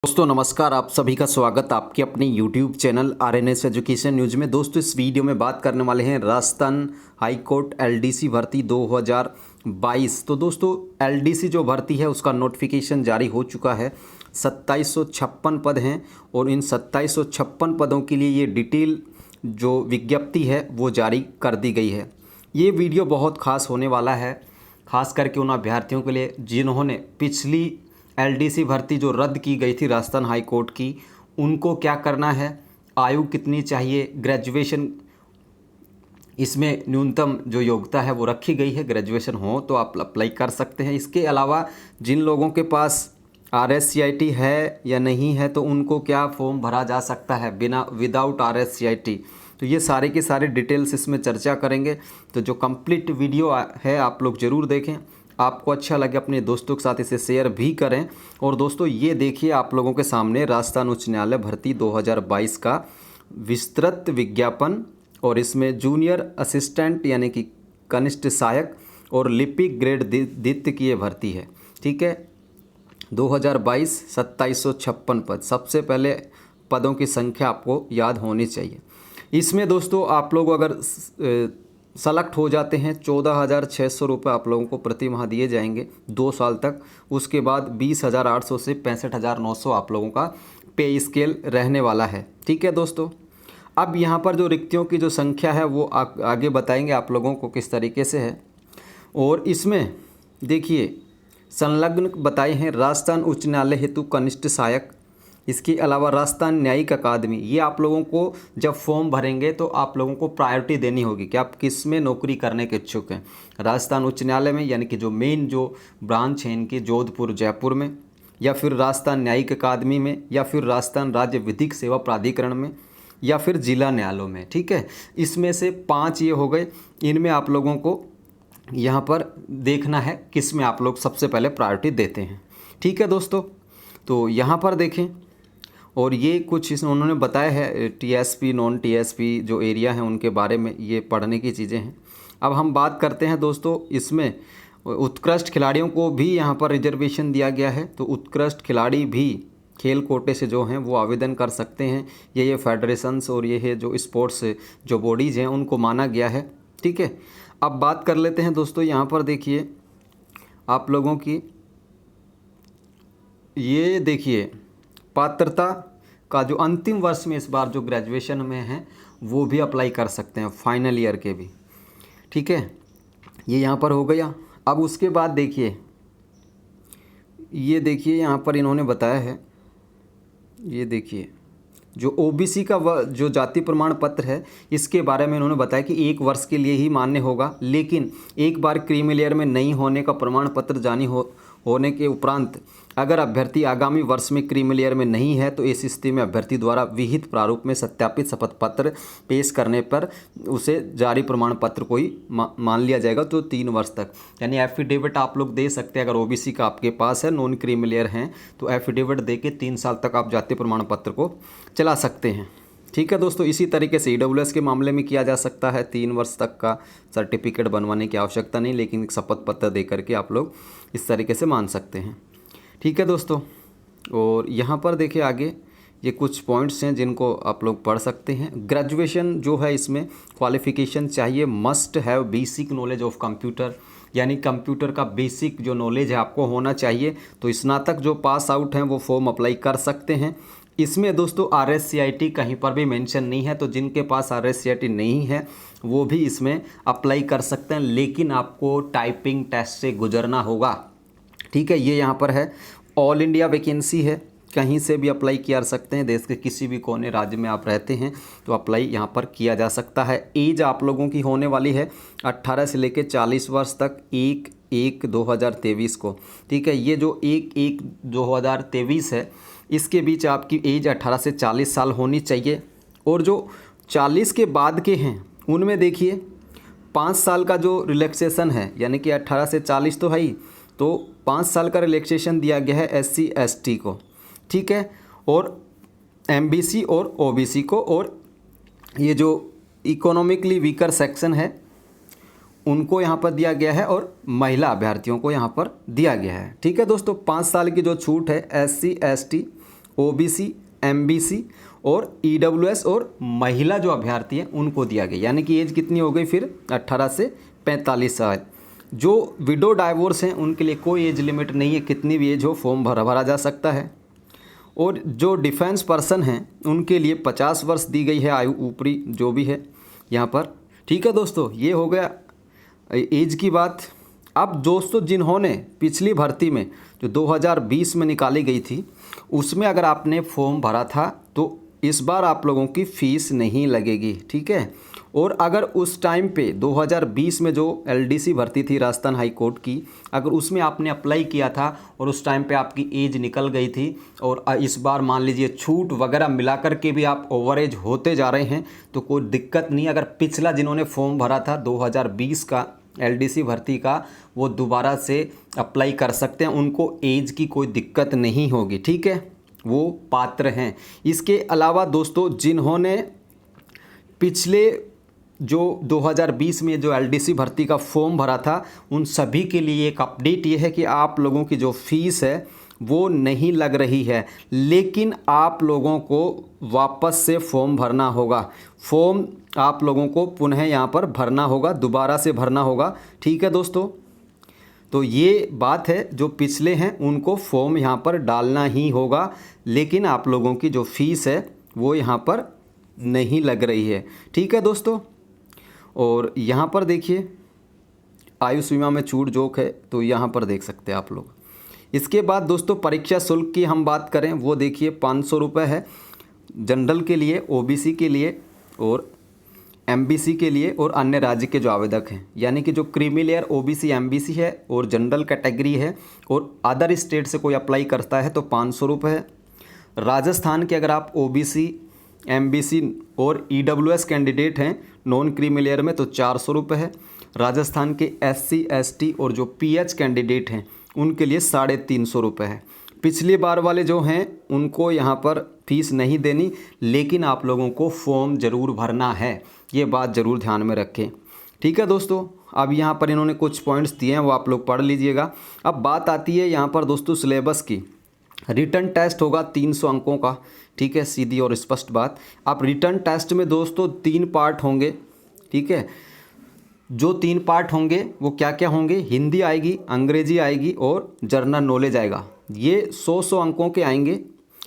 दोस्तों नमस्कार। आप सभी का स्वागत आपके अपने YouTube channel RNS education news में। दोस्तों इस वीडियो में बात करने वाले हैं राजस्थान हाई कोर्ट LDC भर्ती 2022। तो दोस्तों LDC जो भर्ती है उसका नोटिफिकेशन जारी हो चुका है। 2756 पद हैं और इन 2756 पदों के लिए ये डिटेल जो विज्ञप्ति है वो जारी कर दी गई है। ये वीडियो बहुत खास होने वाला है, खास करके उन अभ्यर्थियों के लिए जिन्होंने पिछली LDC भर्ती जो रद्द की गई थी राजस्थान हाई कोर्ट की, उनको क्या करना है, आयु कितनी चाहिए, ग्रेजुएशन इसमें न्यूनतम जो योग्यता है वो रखी गई है, ग्रेजुएशन हो तो आप अप्लाई कर सकते हैं। इसके अलावा जिन लोगों के पास RSCIT है या नहीं है तो उनको क्या फॉर्म भरा जा सकता है बिना विदाउट RSCIT, तो ये सारे के सारे डिटेल्स इसमें चर्चा करेंगे। तो जो कंप्लीट वीडियो है आप लोग ज़रूर देखें, आपको अच्छा लगे अपने दोस्तों के साथ इसे शेयर भी करें। और दोस्तों ये देखिए आप लोगों के सामने राजस्थान उच्च न्यायालय भर्ती 2022 का विस्तृत विज्ञापन, और इसमें जूनियर असिस्टेंट यानी कि कनिष्ठ सहायक और लिपिक ग्रेड द्वितीय की ये भर्ती है। ठीक है, 2022 2756 पद। सबसे पहले पदों की संख्या आपको याद होनी चाहिए। इसमें दोस्तों आप लोग अगर सेलेक्ट हो जाते हैं 14,600 रुपये आप लोगों को प्रति माह दिए जाएंगे 2 साल तक। उसके बाद 20,800 से 65,900 आप लोगों का पे स्केल रहने वाला है। ठीक है दोस्तों, अब यहाँ पर जो रिक्तियों की जो संख्या है वो आगे बताएंगे आप लोगों को किस तरीके से है। और इसमें देखिए संलग्न बताए हैं राजस्थान उच्च न्यायालय हेतु कनिष्ठ सहायक, इसके अलावा राजस्थान न्यायिक अकादमी। ये आप लोगों को जब फॉर्म भरेंगे तो आप लोगों को प्रायोरिटी देनी होगी कि आप किस में नौकरी करने के इच्छुक हैं, राजस्थान उच्च न्यायालय में यानी कि जो मेन जो ब्रांच है इनकी जोधपुर जयपुर में, या फिर राजस्थान न्यायिक अकादमी में, या फिर राजस्थान राज्य विधिक सेवा प्राधिकरण में, या फिर जिला न्यायालयों में। ठीक है, इसमें से 5 ये हो गए। इनमें आप लोगों को यहाँ पर देखना है किस में आप लोग सबसे पहले प्रायोरिटी देते हैं। ठीक है दोस्तों, तो यहाँ पर देखें, और ये कुछ इसमें उन्होंने बताया है TSP नॉन TSP जो एरिया हैं उनके बारे में, ये पढ़ने की चीज़ें हैं। अब हम बात करते हैं दोस्तों, इसमें उत्कृष्ट खिलाड़ियों को भी यहाँ पर रिजर्वेशन दिया गया है। तो उत्कृष्ट खिलाड़ी भी खेल कोटे से जो हैं वो आवेदन कर सकते हैं। ये फेडरेशंस और ये है जो स्पोर्ट्स जो बॉडीज़ हैं उनको माना गया है। ठीक है, अब बात कर लेते हैं दोस्तों, यहाँ पर देखिए आप लोगों की, ये देखिए पात्रता का जो अंतिम वर्ष में इस बार जो ग्रेजुएशन में हैं वो भी अप्लाई कर सकते हैं, फाइनल ईयर के भी। ठीक है, ये यहाँ पर हो गया। अब उसके बाद देखिए, ये देखिए यहाँ पर इन्होंने बताया है, ये देखिए जो OBC का जो जाति प्रमाण पत्र है इसके बारे में इन्होंने बताया कि 1 वर्ष के लिए ही मान्य होगा, लेकिन एक बार क्रीमी लेयर में नहीं होने का प्रमाण पत्र जारी होने के उपरांत अगर अभ्यर्थी आगामी वर्ष में क्रीमी लेयर में नहीं है तो इस स्थिति में अभ्यर्थी द्वारा विहित प्रारूप में सत्यापित शपथ पत्र पेश करने पर उसे जारी प्रमाण पत्र को ही मान लिया जाएगा। तो 3 वर्ष तक यानी एफिडेविट आप लोग दे सकते हैं। अगर OBC का आपके पास है, नॉन क्रीमी लेयर हैं, तो एफिडेविट दे के 3 साल तक आप जाति प्रमाण पत्र को चला सकते हैं। ठीक है दोस्तों, इसी तरीके से EWS के मामले में किया जा सकता है। 3 वर्ष तक का सर्टिफिकेट बनवाने की आवश्यकता नहीं, लेकिन शपथ पत्र दे करके आप लोग इस तरीके से मान सकते हैं। ठीक है दोस्तों, और यहाँ पर देखिए आगे ये कुछ पॉइंट्स हैं जिनको आप लोग पढ़ सकते हैं। ग्रेजुएशन जो है इसमें क्वालिफ़िकेशन चाहिए, must have basic knowledge of computer, यानी कंप्यूटर का बेसिक जो नॉलेज है आपको होना चाहिए। तो स्नातक जो पास आउट हैं वो फॉर्म अप्लाई कर सकते हैं। इसमें दोस्तों RSCIT कहीं पर भी मेंशन नहीं है, तो जिनके पास RSCIT नहीं है वो भी इसमें अप्लाई कर सकते हैं, लेकिन आपको टाइपिंग टेस्ट से गुजरना होगा। ठीक है, ये यहाँ पर है। ऑल इंडिया वैकेंसी है, कहीं से भी अप्लाई किया जा सकते हैं, देश के किसी भी कोने राज्य में आप रहते हैं तो अप्लाई यहाँ पर किया जा सकता है। एज आप लोगों की होने वाली है 18 से लेकर 40 वर्ष तक 1/1/2023 को। ठीक है, ये जो 1/1/2023 है इसके बीच आपकी एज 18 से 40 साल होनी चाहिए। और जो 40 के बाद के हैं उनमें देखिए 5 साल का जो रिलैक्सेशन है, यानी कि 18 से 40 तो है ही, तो 5 साल का रिलैक्सेशन दिया गया है SC ST को। ठीक है, और MBC और OBC को, और ये जो इकोनॉमिकली वीकर सेक्शन है उनको यहाँ पर दिया गया है, और महिला अभ्यर्थियों को यहाँ पर दिया गया है। ठीक है दोस्तों, 5 साल की जो छूट है SC ST ओबीसी, एमबीसी और ईडब्ल्यूएस और महिला जो अभ्यर्थी हैं उनको दिया गया। यानी कि एज कितनी हो गई फिर 18 से 45 साल। जो विडो डाइवोर्स हैं उनके लिए कोई एज लिमिट नहीं है, कितनी भी एज हो फॉर्म भरा जा सकता है। और जो डिफेंस पर्सन हैं उनके लिए 50 वर्ष दी गई है आयु, ऊपरी जो भी है यहाँ पर। ठीक है दोस्तों, ये हो गया एज की बात। अब दोस्तों जिन्होंने पिछली भर्ती में जो 2020 में निकाली गई थी उसमें अगर आपने फॉर्म भरा था तो इस बार आप लोगों की फ़ीस नहीं लगेगी। ठीक है, और अगर उस टाइम पे 2020 में जो एलडीसी भर्ती थी राजस्थान हाई कोर्ट की, अगर उसमें आपने अप्लाई किया था और उस टाइम पे आपकी एज निकल गई थी और इस बार मान लीजिए छूट वगैरह मिला कर के भी आप ओवर एज होते जा रहे हैं तो कोई दिक्कत नहीं। अगर पिछला जिन्होंने फॉर्म भरा था 2020 का एलडीसी भर्ती का, वो दोबारा से अप्लाई कर सकते हैं, उनको एज की कोई दिक्कत नहीं होगी। ठीक है, वो पात्र हैं। इसके अलावा दोस्तों जिन्होंने पिछले जो 2020 में जो एलडीसी भर्ती का फॉर्म भरा था उन सभी के लिए एक अपडेट ये है कि आप लोगों की जो फ़ीस है वो नहीं लग रही है, लेकिन आप लोगों को वापस से फॉर्म भरना होगा। फॉर्म आप लोगों को पुनः यहाँ पर भरना होगा, दोबारा से भरना होगा। ठीक है दोस्तों, तो ये बात है, जो पिछले हैं उनको फॉर्म यहाँ पर डालना ही होगा, लेकिन आप लोगों की जो फ़ीस है वो यहाँ पर नहीं लग रही है। ठीक है दोस्तों, और यहाँ पर देखिए आयु सीमा में छूट जोक है तो यहाँ पर देख सकते हैं आप लोग। इसके बाद दोस्तों परीक्षा शुल्क की हम बात करें, वो देखिए 500 रुपये है जनरल के लिए, ओबीसी के लिए और एमबीसी के लिए और अन्य राज्य के जो आवेदक हैं। यानी कि जो क्रीमी लेयर ओबीसी एमबीसी है और जनरल कैटेगरी है और अदर स्टेट से कोई अप्लाई करता है तो 500 रुपये है। राजस्थान के अगर आप ओबीसी एमबीसी और ईडब्ल्यूएस कैंडिडेट हैं नॉन क्रीमी लेयर में तो 400 रुपये है। राजस्थान के एससी एसटी और जो पीएच कैंडिडेट हैं उनके लिए 350 रुपये है। पिछली बार वाले जो हैं उनको यहाँ पर फीस नहीं देनी, लेकिन आप लोगों को फॉर्म ज़रूर भरना है, ये बात ज़रूर ध्यान में रखें। ठीक है दोस्तों, अब यहाँ पर इन्होंने कुछ पॉइंट्स दिए हैं वो आप लोग पढ़ लीजिएगा। अब बात आती है यहाँ पर दोस्तों सिलेबस की। रिटन टेस्ट होगा 300 अंकों का। ठीक है, सीधी और स्पष्ट बात। अब रिटन टेस्ट में दोस्तों 3 पार्ट होंगे। ठीक है, जो 3 पार्ट होंगे वो क्या क्या होंगे, हिंदी आएगी, अंग्रेजी आएगी और जनरल नॉलेज आएगा। ये 100 अंकों के आएंगे।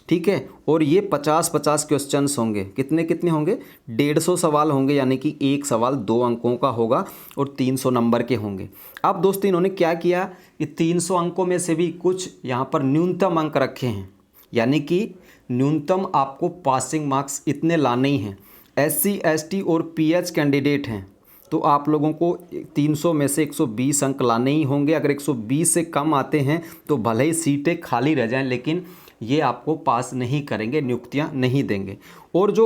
ठीक है, और ये 50 क्वेश्चंस होंगे। कितने कितने होंगे, 150 सवाल होंगे, यानी कि एक सवाल 2 अंकों का होगा और 300 नंबर के होंगे। अब दोस्तों इन्होंने क्या किया कि 300 अंकों में से भी कुछ यहाँ पर न्यूनतम अंक रखे हैं, यानी कि न्यूनतम आपको पासिंग मार्क्स इतने लाने ही हैं। एससी एसटी और पीएच कैंडिडेट हैं तो आप लोगों को 300 में से 120 अंक लाने ही होंगे। अगर 120 से कम आते हैं तो भले ही सीटें खाली रह जाएं, लेकिन ये आपको पास नहीं करेंगे, नियुक्तियां नहीं देंगे। और जो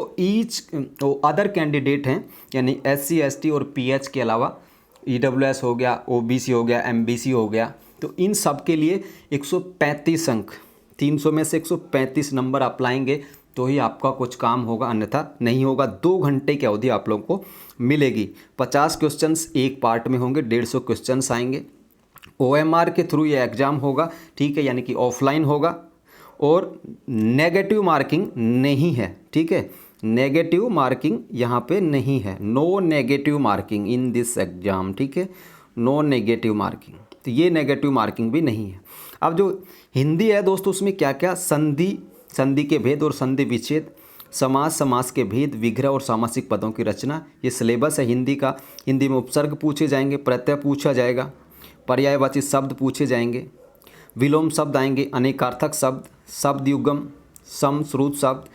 अदर कैंडिडेट हैं यानी एससी एसटी और पीएच के अलावा ईडब्ल्यूएस हो गया, ओबीसी हो गया, एमबीसी हो गया, तो इन सब के लिए 135 अंक, 300 में से 135 नंबर आप लाएंगे तो ही आपका कुछ काम होगा, अन्यथा नहीं होगा। 2 घंटे की अवधि आप लोगों को मिलेगी। 50 क्वेश्चंस एक पार्ट में होंगे, 150 क्वेश्चंस आएंगे। ओएमआर के थ्रू ये एग्ज़ाम होगा। ठीक है, यानी कि ऑफलाइन होगा और नेगेटिव मार्किंग नहीं है। ठीक है, नेगेटिव मार्किंग यहाँ पे नहीं है, no negative marking in this exam. ठीक है, नो नेगेटिव मार्किंग, तो ये नेगेटिव मार्किंग भी नहीं है। अब जो हिंदी है दोस्तों उसमें क्या क्या, संधि के भेद और संधि विच्छेद, समास के भेद, विग्रह और सामासिक पदों की रचना, ये सिलेबस है हिंदी का। हिंदी में उपसर्ग पूछे जाएंगे, प्रत्यय पूछा जाएगा, पर्यायवाची शब्द पूछे जाएंगे, विलोम शब्द आएंगे, अनेकार्थक शब्द, शब्द युगम, सम श्रुत शब्द,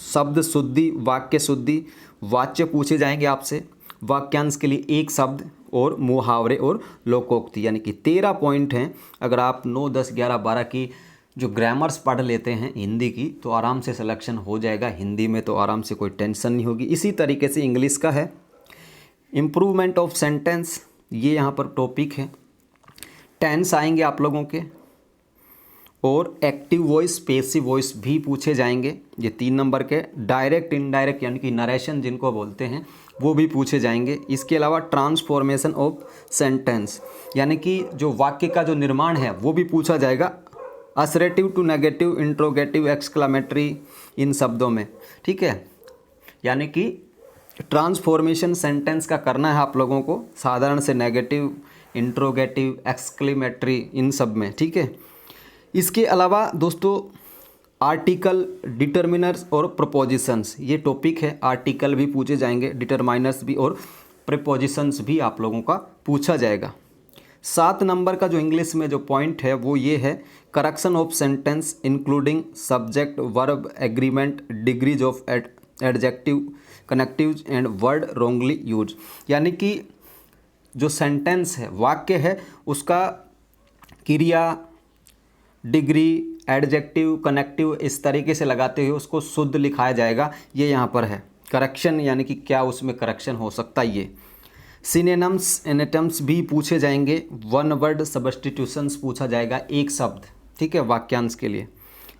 शब्द शुद्धि, वाक्य शुद्धि, वाच्य पूछे जाएंगे आपसे, वाक्यांश के लिए एक शब्द और मुहावरे और लोकोक्ति, यानी कि 13 पॉइंट हैं। अगर आप 9, 10, 11, 12 की जो ग्रामर्स पढ़ लेते हैं हिंदी की तो आराम से सिलेक्शन हो जाएगा। हिंदी में तो आराम से कोई टेंशन नहीं होगी। इसी तरीके से इंग्लिश का है, इम्प्रूवमेंट ऑफ सेंटेंस, ये यहाँ पर टॉपिक है। टेंस आएंगे आप लोगों के, और एक्टिव वॉइस, पैसिव वॉइस भी पूछे जाएंगे, ये 3 नंबर के। डायरेक्ट इनडायरेक्ट यानी कि नरेशन जिनको बोलते हैं वो भी पूछे जाएंगे। इसके अलावा ट्रांसफॉर्मेशन ऑफ सेंटेंस, यानी कि जो वाक्य का जो निर्माण है वो भी पूछा जाएगा। Assertive to negative, interrogative, exclamatory इन शब्दों में, ठीक है। यानी कि ट्रांसफॉर्मेशन सेंटेंस का करना है आप लोगों को, साधारण से नेगेटिव, इंट्रोगेटिव, एक्सक्लेमेटरी इन सब में, ठीक है। इसके अलावा दोस्तों आर्टिकल, डिटर्मिनर्स और प्रपोजिशंस, ये टॉपिक है। आर्टिकल भी पूछे जाएंगे, डिटरमाइनर्स भी और प्रपोजिशंस भी आप लोगों का पूछा जाएगा। 7 नंबर का जो इंग्लिश में जो पॉइंट है वो ये है, correction of sentence including subject, verb, agreement, degrees of adjective, connective and word wrongly use. यानी कि जो सेंटेंस है, वाक्य है, उसका क्रिया, डिग्री, एडजेक्टिव, कनेक्टिव इस तरीके से लगाते हुए उसको शुद्ध लिखाया जाएगा। ये यहाँ पर है करेक्शन, यानी कि क्या उसमें करेक्शन हो सकता है। ये सिनोनिम्स, एंटोनिम्स भी पूछे जाएंगे। वन वर्ड सब्स्टिट्यूशंस पूछा जाएगा, एक शब्द, ठीक है, वाक्यांश के लिए।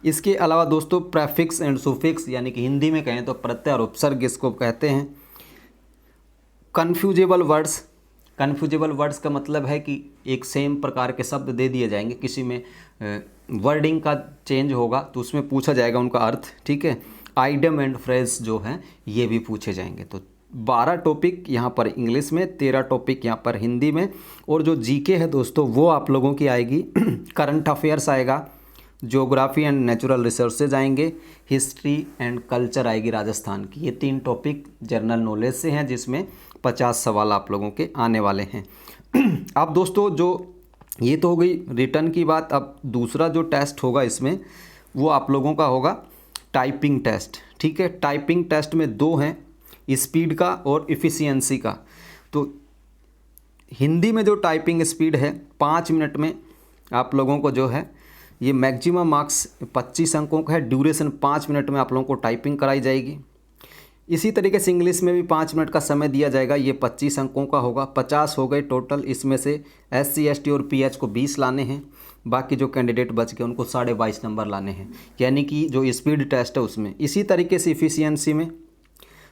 इसके अलावा दोस्तों प्रेफिक्स एंड सुफिक्स, यानी कि हिंदी में कहें तो प्रत्यय और उपसर्ग इसको कहते हैं। कन्फ्यूजेबल वर्ड्स, कन्फ्यूजेबल वर्ड्स का मतलब है कि एक सेम प्रकार के शब्द दे दिए जाएंगे, किसी में वर्डिंग का चेंज होगा तो उसमें पूछा जाएगा उनका अर्थ, ठीक है। आइडियम एंड फ्रेज जो हैं ये भी पूछे जाएंगे। तो 12 टॉपिक यहाँ पर इंग्लिश में, 13 टॉपिक यहाँ पर हिंदी में। और जो जीके है दोस्तों वो आप लोगों की आएगी करंट अफेयर्स आएगा, ज्योग्राफी एंड नेचुरल रिसोर्सेज आएंगे, हिस्ट्री एंड कल्चर आएगी राजस्थान की। ये 3 टॉपिक जनरल नॉलेज से हैं, जिसमें 50 सवाल आप लोगों के आने वाले हैं। अब दोस्तों जो ये तो हो गई रिटर्न की बात। अब दूसरा जो टेस्ट होगा इसमें वो आप लोगों का होगा टाइपिंग टेस्ट, ठीक है। टाइपिंग टेस्ट में 2 हैं, स्पीड का और इफ़िशियंसी का। तो हिंदी में जो टाइपिंग स्पीड है 5 मिनट में आप लोगों को जो है ये मैक्सिमम मार्क्स 25 अंकों का है। ड्यूरेशन 5 मिनट में आप लोगों को टाइपिंग कराई जाएगी। इसी तरीके से इंग्लिश में भी 5 मिनट का समय दिया जाएगा, ये 25 अंकों का होगा। 50 हो गए टोटल, इसमें से SC ST और PH को 20 लाने हैं, बाकी जो कैंडिडेट बच गए उनको 22.5 नंबर लाने हैं, यानी कि जो स्पीड टेस्ट है उसमें। इसी तरीके से इफ़िशियंसी में,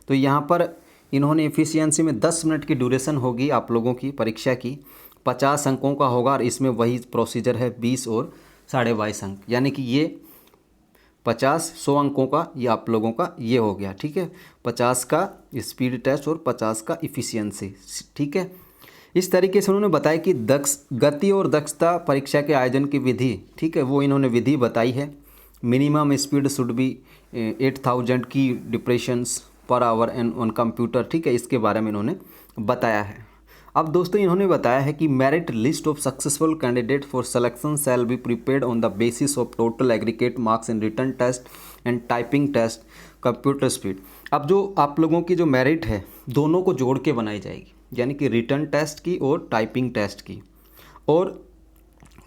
तो यहाँ पर इन्होंने इफ़िशियंसी में 10 मिनट की ड्यूरेशन होगी आप लोगों की परीक्षा की, 50 अंकों का होगा। और इसमें वही प्रोसीजर है, 20 और 22.5 अंक, यानी कि ये 100 अंकों का ये आप लोगों का ये हो गया, ठीक है। 50 का स्पीड टेस्ट और 50 का इफ़िशियंसी, ठीक है। इस तरीके से उन्होंने बताया कि गति और दक्षता परीक्षा के आयोजन की विधि, ठीक है, वो इन्होंने विधि बताई है। मिनिमम स्पीड शुड बी 8000 की depressions per hour and on computer, ठीक है, इसके बारे में इन्होंने बताया है। अब दोस्तों इन्होंने बताया है कि merit list of successful candidate for selection shall be prepared on the basis of total aggregate marks in written test and typing test, computer speed. अब जो आप लोगों की जो मेरिट है दोनों को जोड़ के बनाई जाएगी, यानी कि रिटन टेस्ट की और टाइपिंग टेस्ट की। और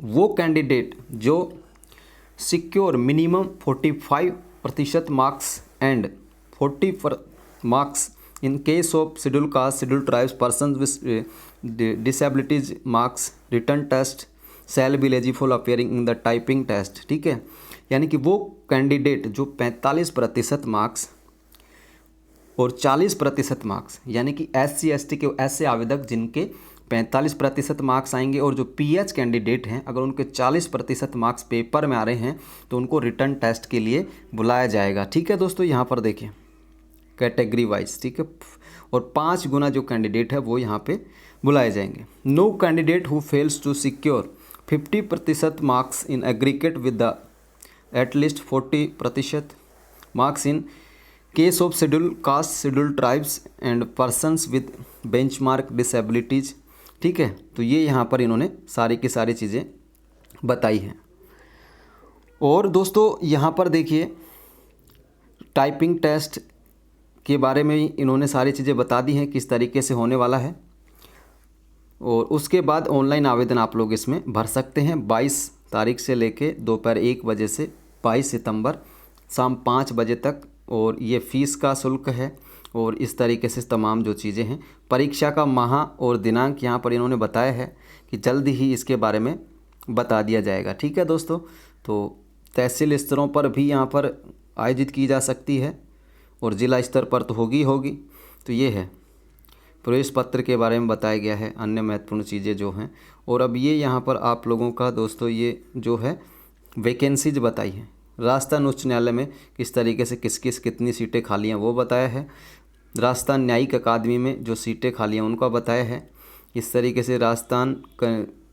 वो कैंडिडेट जो secure minimum 45% marks and 40 marks in case of scheduled caste, scheduled tribes, persons with disabilities, marks written test shall be eligible appearing in the typing test, ठीक है। यानी कि वो कैंडिडेट जो 45% मार्क्स और 40% मार्क्स, यानी कि SC ST के ऐसे आवेदक जिनके 45% मार्क्स आएंगे, और जो PH कैंडिडेट हैं अगर उनके 40% मार्क्स पेपर में आ रहे हैं तो उनको रिटर्न टेस्ट के लिए बुलाया जाएगा, ठीक है दोस्तों। यहाँ पर देखिए कैटेगरी वाइज, ठीक है, और 5 गुना जो कैंडिडेट है वो यहाँ पे बुलाए जाएंगे। No candidate who fails to secure 50% marks in aggregate with the at least 40% marks in case of schedule caste, schedule tribes and persons with benchmark disabilities, ठीक है। तो ये यहाँ पर इन्होंने सारी की सारी चीज़ें बताई हैं। और दोस्तों यहाँ पर देखिए टाइपिंग टेस्ट के बारे में इन्होंने सारी चीज़ें बता दी हैं किस तरीके से होने वाला है। और उसके बाद ऑनलाइन आवेदन आप लोग इसमें भर सकते हैं 22 तारीख से लेके दोपहर 1 बजे से 22 सितंबर शाम 5 बजे तक। और ये फ़ीस का शुल्क है और इस तरीके से तमाम जो चीज़ें हैं। परीक्षा का माह और दिनांक यहाँ पर इन्होंने बताया है कि जल्द ही इसके बारे में बता दिया जाएगा, ठीक है दोस्तों। तो तहसील स्तरों पर भी यहाँ पर आयोजित की जा सकती है और ज़िला स्तर पर तो होगी। तो ये है प्रवेश पत्र के बारे में बताया गया है, अन्य महत्वपूर्ण चीज़ें जो हैं। और अब ये यहाँ पर आप लोगों का दोस्तों ये जो है वैकेंसीज बताई है। राजस्थान उच्च न्यायालय में किस तरीके से कितनी सीटें खाली हैं वो बताया है। राजस्थान न्यायिक अकादमी में जो सीटें खाली हैं उनका बताया है। इस तरीके से राजस्थान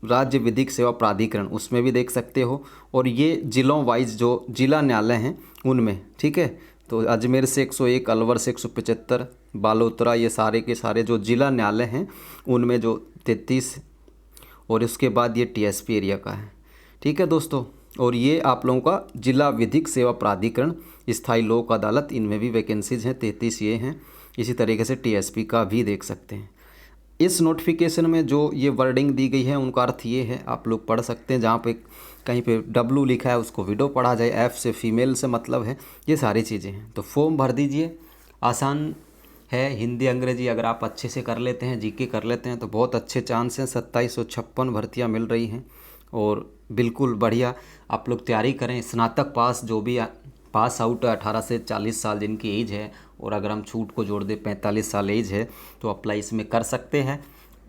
राज्य विधिक सेवा प्राधिकरण उसमें भी देख सकते हो। और ये जिलों वाइज जो जिला न्यायालय हैं उनमें, ठीक है। तो अजमेर से 101, अलवर से 175, बालोतरा, ये सारे के सारे जो जिला न्यायालय हैं उनमें जो 33, और उसके बाद ये टीएसपी एरिया का है, ठीक है दोस्तों। और ये आप लोगों का जिला विधिक सेवा प्राधिकरण, स्थायी लोक अदालत, इनमें भी वैकेंसीज हैं, 33 ये हैं। इसी तरीके से टीएसपी का भी देख सकते हैं। इस नोटिफिकेशन में जो ये वर्डिंग दी गई है उनका अर्थ ये है, आप लोग पढ़ सकते हैं। जहाँ पे कहीं पे डब्लू लिखा है उसको विडो पढ़ा जाए, एफ से फीमेल से मतलब है, ये सारी चीज़ें हैं। तो फॉर्म भर दीजिए, आसान है। हिंदी अंग्रेजी अगर आप अच्छे से कर लेते हैं, जीके कर लेते हैं तो बहुत अच्छे चांस हैं। 2756 भर्तियाँ मिल रही हैं और बिल्कुल बढ़िया आप लोग तैयारी करें। स्नातक पास जो भी पास आउट 18 से 40 साल जिनकी एज है, और अगर हम छूट को जोड़ दें 45 साल एज है, तो अप्लाई इसमें कर सकते हैं।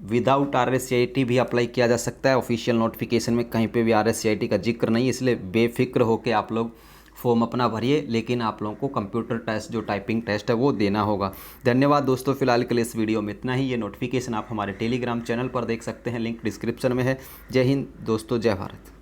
विदाउट RSCIT भी अप्लाई किया जा सकता है। ऑफिशियल नोटिफिकेशन में कहीं पे भी RSCIT का जिक्र नहीं है, इसलिए बेफिक्र होकर आप लोग फॉर्म अपना भरिए। लेकिन आप लोगों को कंप्यूटर टेस्ट जो टाइपिंग टेस्ट है वो देना होगा। धन्यवाद दोस्तों, फिलहाल के लिए इस वीडियो में इतना ही। ये नोटिफिकेशन आप हमारे टेलीग्राम चैनल पर देख सकते हैं, लिंक डिस्क्रिप्शन में है। जय हिंद दोस्तों, जय भारत।